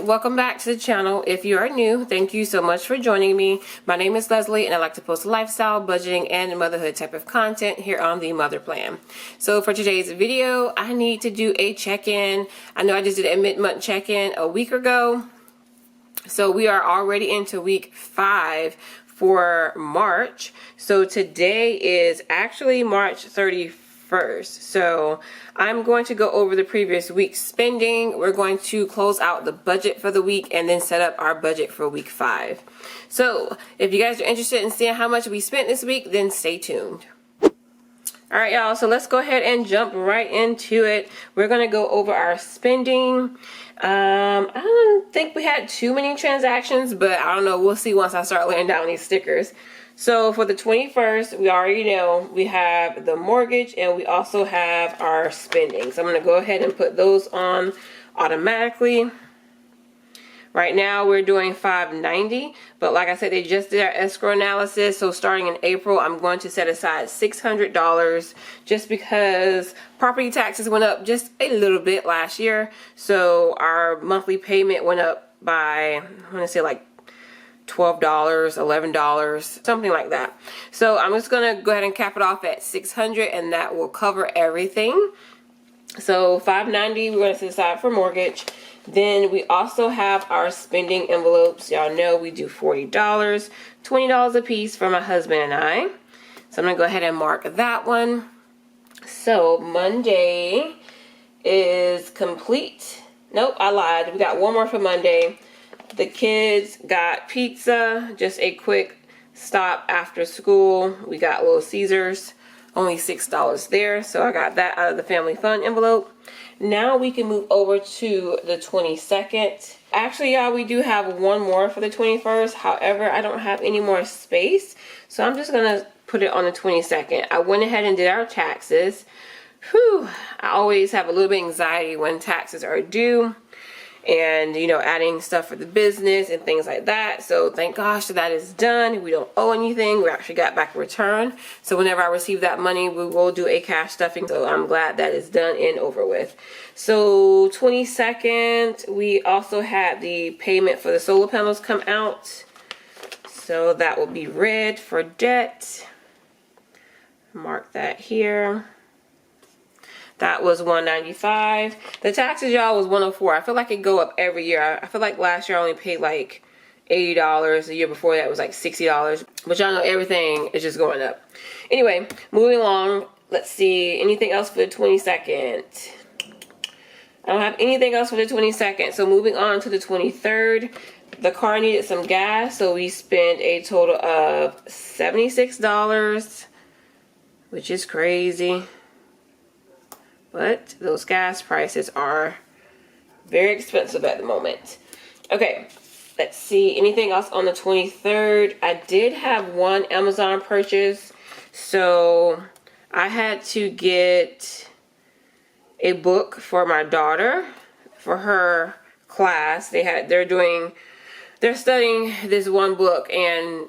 welcome back to the channel. If you are new, thank you so much for joining me. My name is Leslie and I like to post lifestyle, budgeting, and motherhood type of content here on the Mother Plan. So for today's video, I need to do a check-in. I know I just did a mid-month check-in a week ago. So we are already into week 5 for March. So today is actually March 31st. So I'm going to go over the previous week's spending. We're going to close out the budget for the week and then set up our budget for week 5. So if you guys are interested in seeing how much we spent this week, then stay tuned. Alright y'all, so let's go ahead and jump right into it. We're going to go over our spending. I don't think we had too many transactions, but I don't know, we'll see once I start laying down these stickers. So for the 21st, we already know we have the mortgage and we also have our spending. So I'm going to go ahead and put those on automatically. Right now we're doing $590, but like I said, they just did our escrow analysis. So starting in April, I'm going to set aside $600 just because property taxes went up just a little bit last year. So our monthly payment went up by, I want to say like $12, $11, something like that. So I'm just going to go ahead and cap it off at $600 and that will cover everything. So $590 we're going to set aside for mortgage. Then we also have our spending envelopes. Y'all know we do $40, $20 a piece for my husband and I. So I'm going to go ahead and mark that one. So Monday is complete. Nope, I lied. We got one more for Monday. The kids got pizza, just a quick stop after school. We got Little Caesars, only $6 there. So I got that out of the family fun envelope. Now we can move over to the 22nd. Actually, y'all, we do have one more for the 21st. However, I don't have any more space. So I'm just going to put it on the 22nd. I went ahead and did our taxes. Whew, I always have a little bit of anxiety when taxes are due. And, you know, adding stuff for the business and things like that. So thank gosh that is done. We don't owe anything. We actually got back a return. So whenever I receive that money, we will do a cash stuffing. So I'm glad that is done and over with. So 22nd, we also had the payment for the solar panels come out. So that will be red for debt. Mark that here. That was $195. The taxes, y'all, was $104. I feel like it go up every year. I feel like last year I only paid like $80. The year before that was like $60. But y'all know everything is just going up. Anyway, moving along. Let's see. Anything else for the 22nd? I don't have anything else for the 22nd. So moving on to the 23rd. The car needed some gas. So we spent a total of $76. Which is crazy. But those gas prices are very expensive at the moment. Okay, let's see. Anything else on the 23rd? I did have one Amazon purchase. So I had to get a book for my daughter for her class. They're studying this one book, and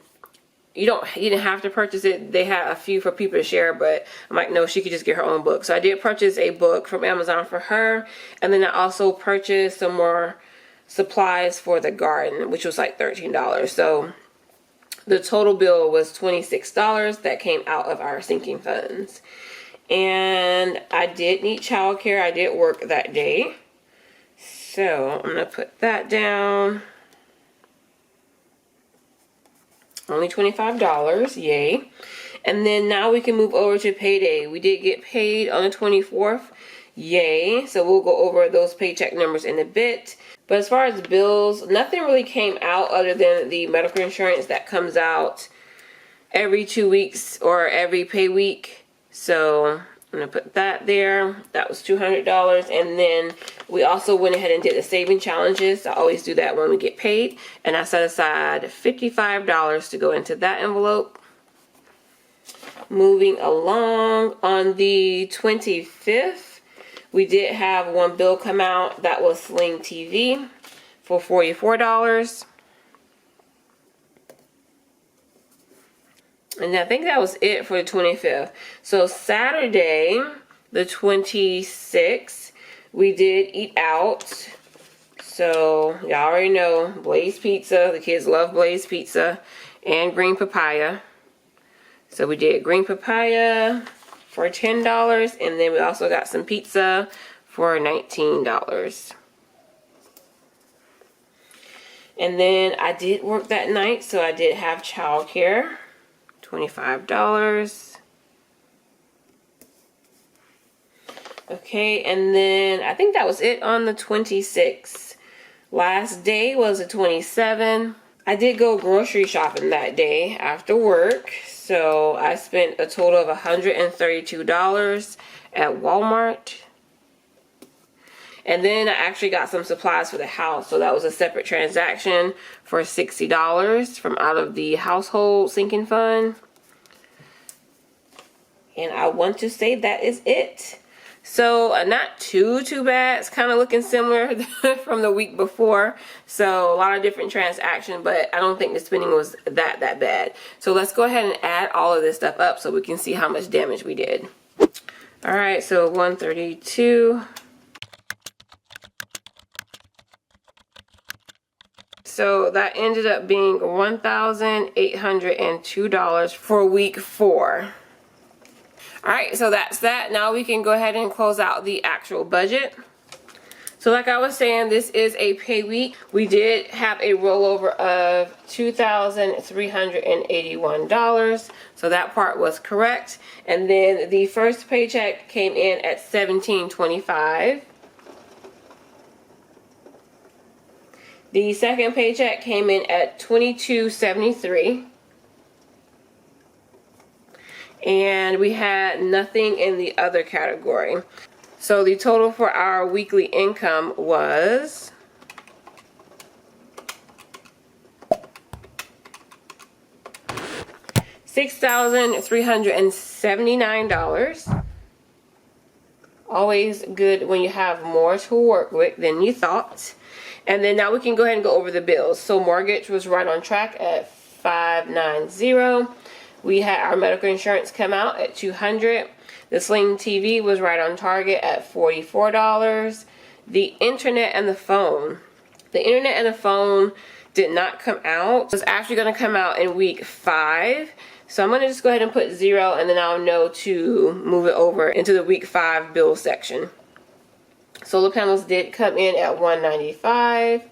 you didn't have to purchase it. They had a few for people to share, but I'm like, no, she could just get her own book. So I did purchase a book from Amazon for her. And then I also purchased some more supplies for the garden, which was like $13. So the total bill was $26 that came out of our sinking funds. And I did need childcare. I did work that day. So I'm going to put that down. Only $25, yay. And then now we can move over to payday. We did get paid on the 24th, yay. So we'll go over those paycheck numbers in a bit. But as far as bills, nothing really came out other than the medical insurance that comes out every 2 weeks or every pay week. So I'm going to put that there. That was $200. And then we also went ahead and did the saving challenges. I always do that when we get paid. And I set aside $55 to go into that envelope. Moving along, on the 25th, we did have one bill come out. That was Sling TV for $44. And I think that was it for the 25th. So Saturday, the 26th, we did eat out. So y'all already know Blaze Pizza. The kids love Blaze Pizza, and green papaya. So we did green papaya for $10, and then we also got some pizza for $19. And then I did work that night, so I did have childcare, $25. Okay, and then I think that was it on the 26th. Last day was the 27th. I did go grocery shopping that day after work, so I spent a total of $132 at Walmart. And then I actually got some supplies for the house, so that was a separate transaction for $60 from out of the household sinking fund. And I want to say that is it. So not too bad. It's kind of looking similar from the week before. So a lot of different transactions, but I don't think the spending was that bad. So let's go ahead and add all of this stuff up so we can see how much damage we did. All right, so 132. So that ended up being $1,802 for week 4. Alright, so that's that. Now we can go ahead and close out the actual budget. So like I was saying, this is a pay week. We did have a rollover of $2,381. So that part was correct. And then the first paycheck came in at $1,725. The second paycheck came in at $22.73. And we had nothing in the other category. So the total for our weekly income was $6,379. Always good when you have more to work with than you thought. And then now we can go ahead and go over the bills. So mortgage was right on track at $590. We had our medical insurance come out at $200. The Sling TV was right on target at $44. The internet and the phone. The internet and the phone did not come out. It was actually going to come out in week 5. So I'm going to just go ahead and put 0, and then I'll know to move it over into the week 5 bill section. Solar panels did come in at $195.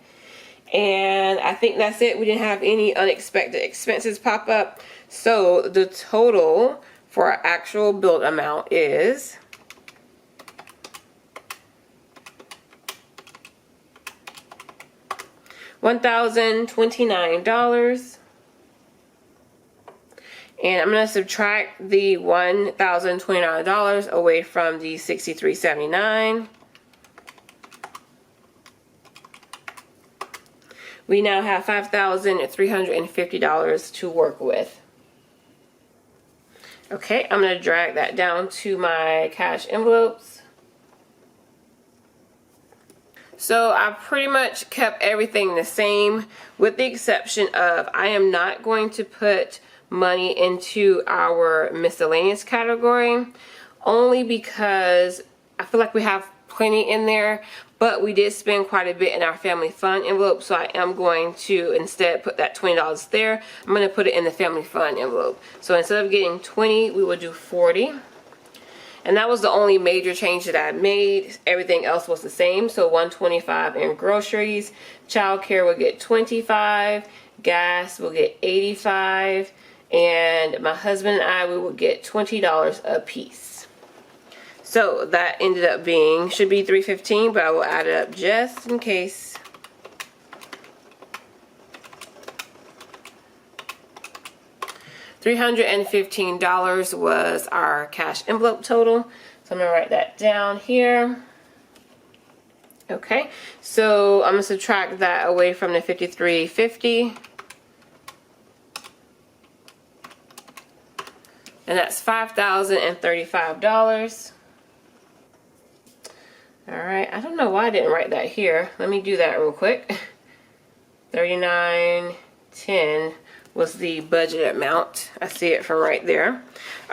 And I think that's it. We didn't have any unexpected expenses pop up. So the total for our actual billed amount is $1,029. And I'm going to subtract the $1,029 away from the $63.79. We now have $5,350 to work with. Okay, I'm going to drag that down to my cash envelopes. So I pretty much kept everything the same with the exception of I am not going to put money into our miscellaneous category only because I feel like we have plenty in there, but we did spend quite a bit in our family fund envelope, so I am going to instead put that $20 there. I'm going to put it in the family fund envelope. So instead of getting 20, we will do 40. And that was the only major change that I made. Everything else was the same. So $125 in groceries, childcare will get $25, gas will get $85, and my husband and I, we will get $20 a piece. So that ended up being, should be $315, but I will add it up just in case. $315 was our cash envelope total. So I'm going to write that down here. Okay, so I'm going to subtract that away from the $53.50. And that's $5,035. Alright, I don't know why I didn't write that here. Let me do that real quick. $39.10 was the budget amount. I see it from right there.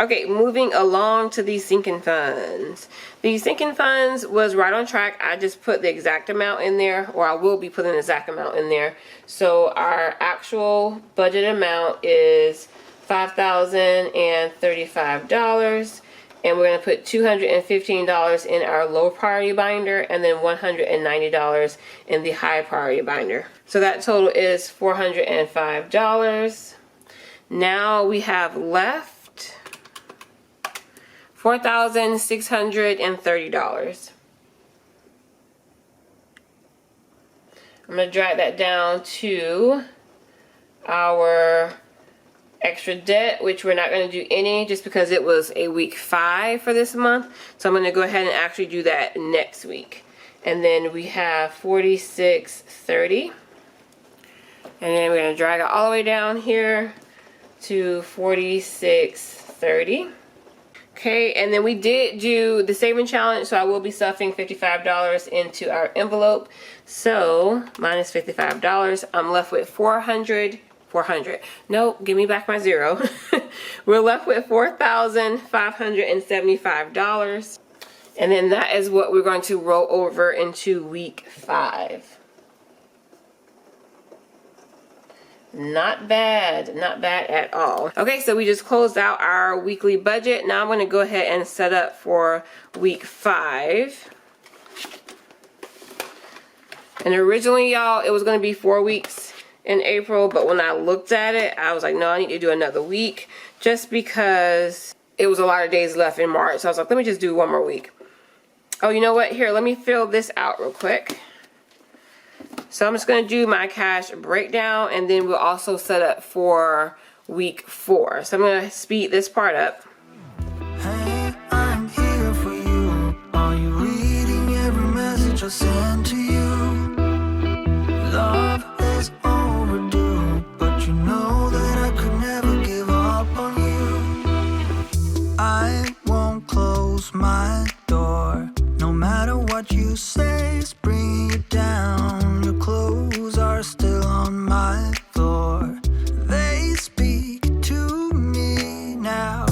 Okay, moving along to the sinking funds. The sinking funds was right on track. I just put the exact amount in there, or I will be putting the exact amount in there. So our actual budget amount is $5,035. And we're going to put $215 in our low priority binder and then $190 in the high priority binder. So that total is $405. Now we have left $4,630. I'm going to drag that down to our extra debt, which we're not going to do any just because it was a week 5 for this month. So I'm going to go ahead and actually do that next week. And then we have $46.30. And then we're going to drag it all the way down here to $46.30. Okay, and then we did do the saving challenge, so I will be stuffing $55 into our envelope. So minus $55, I'm left with 400. No, give me back my zero. We're left with $4,575. And then that is what we're going to roll over into week 5. Not bad, not bad at all. Okay, so we just closed out our weekly budget. Now I'm going to go ahead and set up for week 5. And originally, y'all, it was going to be 4 weeks in April, but when I looked at it, I was like, no, I need to do another week just because it was a lot of days left in March. So I was like, let me just do one more week. Oh, you know what? Here, let me fill this out real quick. So I'm just going to do my cash breakdown, and then we'll also set up for week 4. So I'm going to speed this part up. Hey, I'm here for you. Are you reading every message I send to you? Love is overdue, but you know that I could never give up on you. I won't close my door, no matter what you say, it's bringing you down. Your clothes are still on my floor. They speak to me now.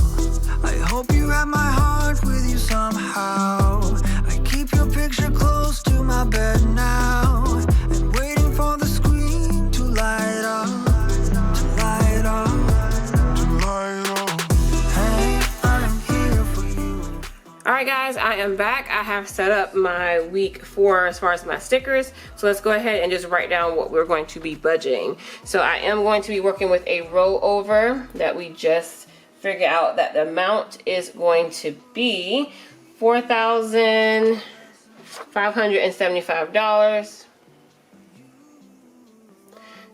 I hope you have my heart with you somehow. I keep your picture close to my bed now, and waiting for the screen to light up, to light up, to light up. Hey, I'm here for you. Alright guys, I am back. I have set up my week 4 as far as my stickers. So let's go ahead and just write down what we're going to be budgeting. So I am going to be working with a rollover that we just figured out that the amount is going to be $4,575.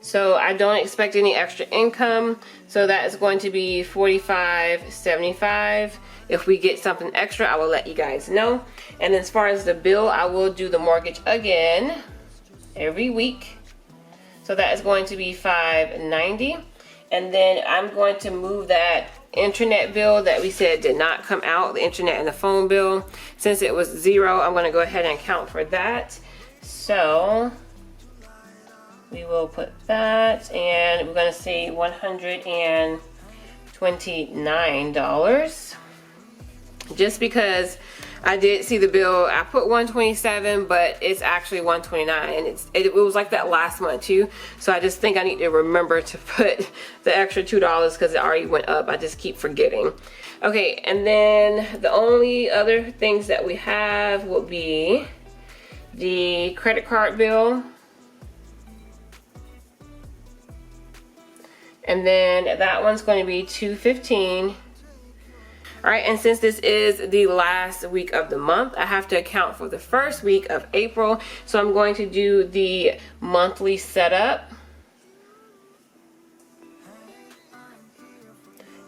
So I don't expect any extra income. So that is going to be $45.75. If we get something extra, I will let you guys know. And as far as the bill, I will do the mortgage again every week. So that is going to be $590. And then I'm going to move that internet bill that we said did not come out, the internet and the phone bill. Since it was 0, I'm going to go ahead and account for that. So we will put that, and we're going to say $129. Just because I did see the bill, I put $127, but it's actually $129, and it was like that last month too. So I just think I need to remember to put the extra $2 because it already went up. I just keep forgetting. Okay, and then the only other things that we have will be the credit card bill. And then that one's going to be $215. All right, and since this is the last week of the month, I have to account for the first week of April. So I'm going to do the monthly setup.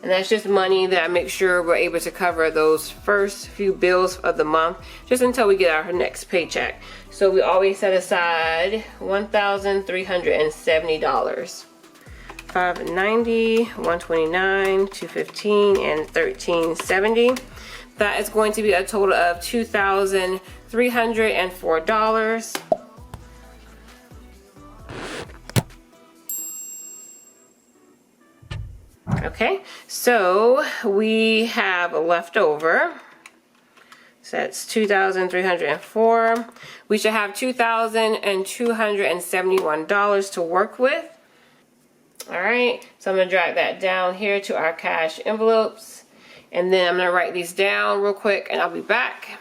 And that's just money that I make sure we're able to cover those first few bills of the month, just until we get our next paycheck. So we always set aside $1,370. $590, $129, $215, and $1370. That is going to be a total of $2,304. Okay, so we have left over. So that's $2,304. We should have $2,271 to work with. All right, so I'm gonna drag that down here to our cash envelopes, and then I'm gonna write these down real quick and I'll be back.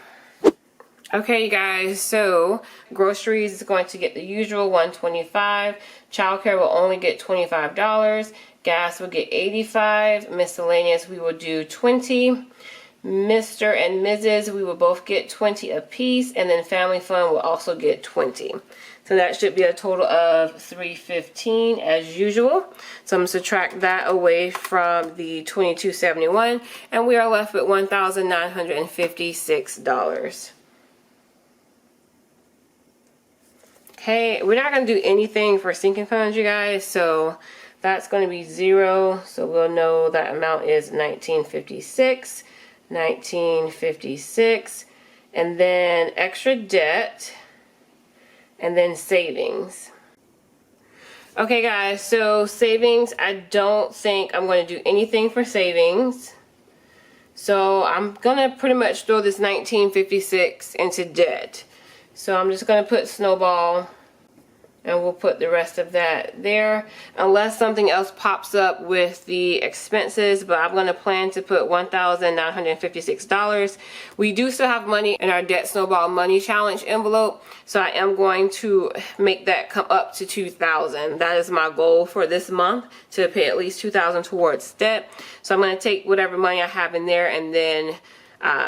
Okay, you guys, so groceries is going to get the usual $125. Childcare will only get $25. Gas will get $85. Miscellaneous, we will do $20. Mr. and Mrs., we will both get $20 apiece, and then family fun will also get $20. So that should be a total of $315 as usual. So I'm going to subtract that away from the $22.71, and we are left with $1,956. Okay, we're not going to do anything for sinking funds, you guys, so that's going to be 0. So we'll know that amount is $1956. $1956, and then extra debt, and then savings. Okay guys, so savings, I don't think I'm going to do anything for savings. So I'm gonna pretty much throw this $1956 into debt. So I'm just gonna put snowball, and we'll put the rest of that there unless something else pops up with the expenses, but I'm going to plan to put $1,956. We do still have money in our debt snowball money challenge envelope, so I am going to make that come up to $2,000. That is my goal for this month, to pay at least $2,000 towards debt. So I'm going to take whatever money I have in there and then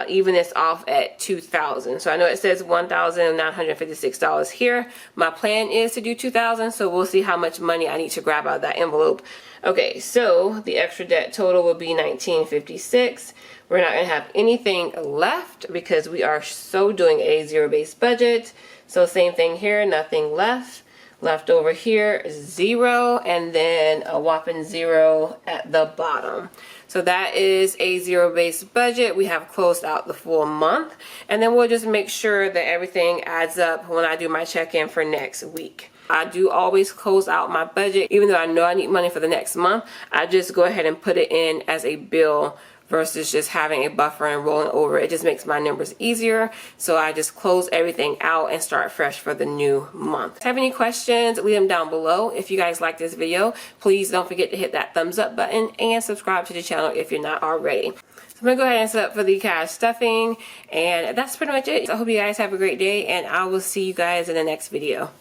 even this off at $2,000. So I know it says $1,956 here. My plan is to do $2,000, so we'll see how much money I need to grab out of that envelope. Okay, so the extra debt total will be $1956. We're not going to have anything left because we are so doing a zero-based budget. So same thing here, nothing left. Left over here is 0, and then a whopping 0 at the bottom. So that is a zero-based budget. We have closed out the full month, and then we'll just make sure that everything adds up when I do my check-in for next week. I do always close out my budget, even though I know I need money for the next month. I just go ahead and put it in as a bill versus just having a buffer and rolling over. It just makes my numbers easier. So I just close everything out and start fresh for the new month. If you have any questions, leave them down below. If you guys like this video, please don't forget to hit that thumbs up button and subscribe to the channel if you're not already. So I'm gonna go ahead and set up for the cash stuffing, and that's pretty much it. So I hope you guys have a great day, and I will see you guys in the next video.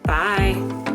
Bye.